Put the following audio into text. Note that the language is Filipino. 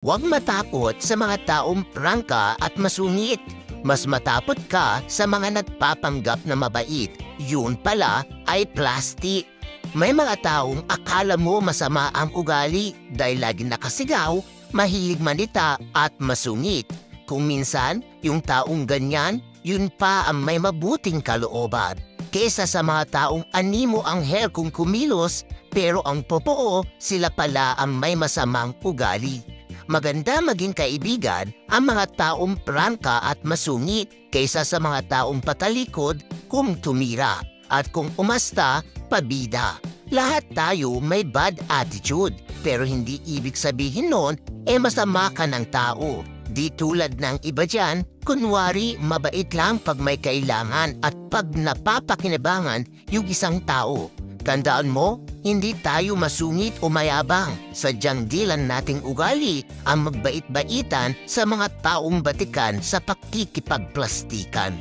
Huwag matakot sa mga taong prangka at masungit. Mas matapot ka sa mga nagpapanggap na mabait. Yun pala ay plastic. May mga taong akala mo masama ang ugali dahil lagi nakasigaw, mahilig manita at masungit. Kung minsan, yung taong ganyan, yun pa ang may mabuting kalooban. Kesa sa mga taong animo ang hair kung kumilos, pero ang totoo, sila pala ang may masamang ugali. Maganda maging kaibigan ang mga taong prangka at masungit kaysa sa mga taong patalikod kung tumira at kung umasta, pabida. Lahat tayo may bad attitude pero hindi ibig sabihin nun masama ka ng tao. Di tulad ng iba dyan, kunwari mabait lang pag may kailangan at pag napapakinabangan yung isang tao. Tandaan mo, hindi tayo masungit o mayabang. Sadyang dilan nating ugali ang magbait-baitan sa mga taong batikan sa pakikipagplastikan.